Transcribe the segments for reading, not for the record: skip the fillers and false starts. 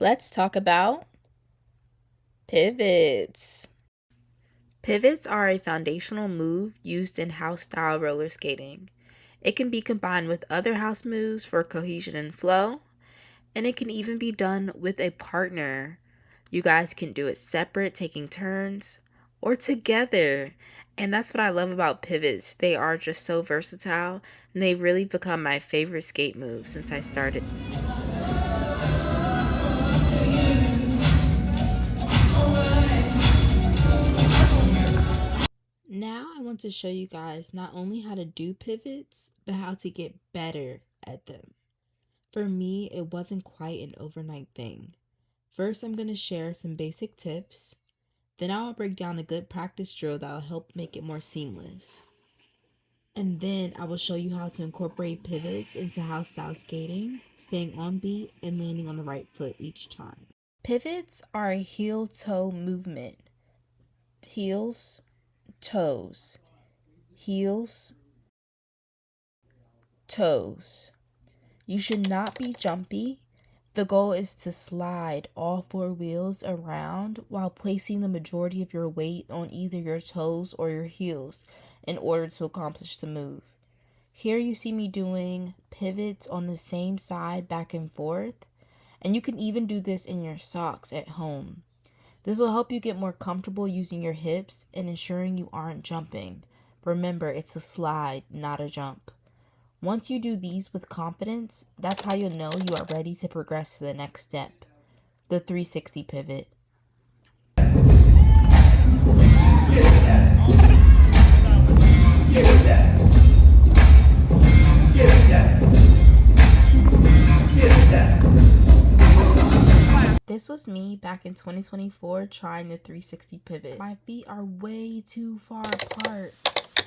Let's talk about pivots. Pivots are a foundational move used in house style roller skating. It can be combined with other house moves for cohesion and flow, and it can even be done with a partner. You guys can do it separate, taking turns, or together. And that's what I love about pivots. They are just so versatile, and they've really become my favorite skate move since I started. Now I want to show you guys not only how to do pivots, but how to get better at them. For me, it wasn't quite an overnight thing. First, I'm going to share some basic tips. Then I'll break down a good practice drill that will help make it more seamless. And then I will show you how to incorporate pivots into house style skating, staying on beat and landing on the right foot each time. Pivots are a heel toe movement. Heels, toes, heels, toes. You should not be jumpy. The goal is to slide all four wheels around while placing the majority of your weight on either your toes or your heels in order to accomplish the move. Here you see me doing pivots on the same side back and forth, and you can even do this in your socks at home. This will help you get more comfortable using your hips and ensuring you aren't jumping. Remember, it's a slide, not a jump. Once you do these with confidence, that's how you'll know you are ready to progress to the next step, the 360 pivot. This was me back in 2024 trying the 360 pivot. My feet are way too far apart.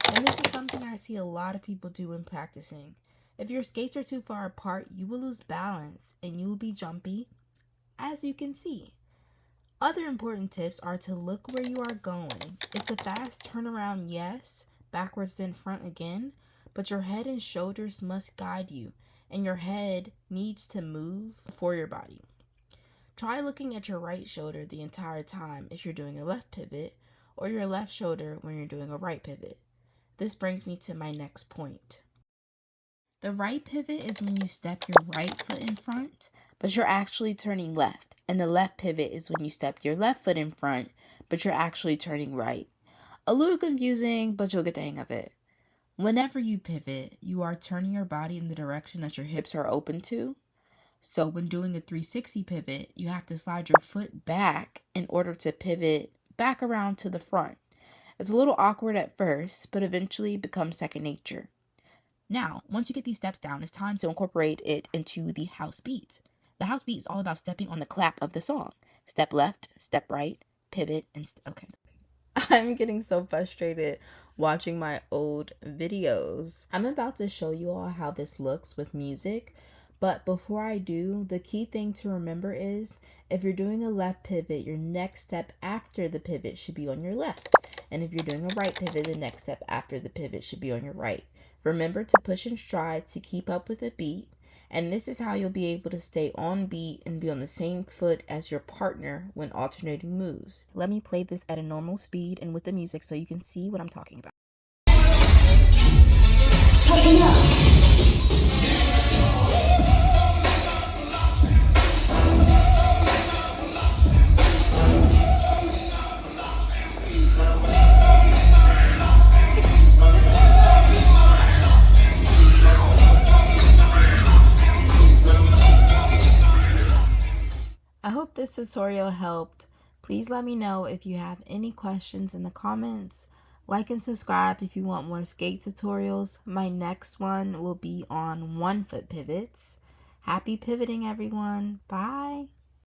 And this is something I see a lot of people do when practicing. If your skates are too far apart, you will lose balance and you will be jumpy, as you can see. Other important tips are to look where you are going. It's a fast turnaround, yes, backwards then front again, but your head and shoulders must guide you, and your head needs to move for your body. Try looking at your right shoulder the entire time if you're doing a left pivot, or your left shoulder when you're doing a right pivot. This brings me to my next point. The right pivot is when you step your right foot in front, but you're actually turning left. And the left pivot is when you step your left foot in front, but you're actually turning right. A little confusing, but you'll get the hang of it. Whenever you pivot, you are turning your body in the direction that your hips are open to. So when doing a 360 pivot, you have to slide your foot back in order to pivot back around to the front. It's a little awkward at first, but eventually becomes second nature. Now, once you get these steps down, it's time to incorporate it into the house beat. The house beat is all about stepping on the clap of the song. Step left, step right, pivot, and okay. I'm getting so frustrated watching my old videos. I'm about to show you all how this looks with music, but before I do, the key thing to remember is if you're doing a left pivot, your next step after the pivot should be on your left. And if you're doing a right pivot, the next step after the pivot should be on your right. Remember to push and stride to keep up with the beat. And this is how you'll be able to stay on beat and be on the same foot as your partner when alternating moves. Let me play this at a normal speed and with the music so you can see what I'm talking about. Tighten up. I hope this tutorial helped. Please let me know if you have any questions in the comments. Like and subscribe if you want more skate tutorials. My next one will be on 1 foot pivots. Happy pivoting, everyone. Bye.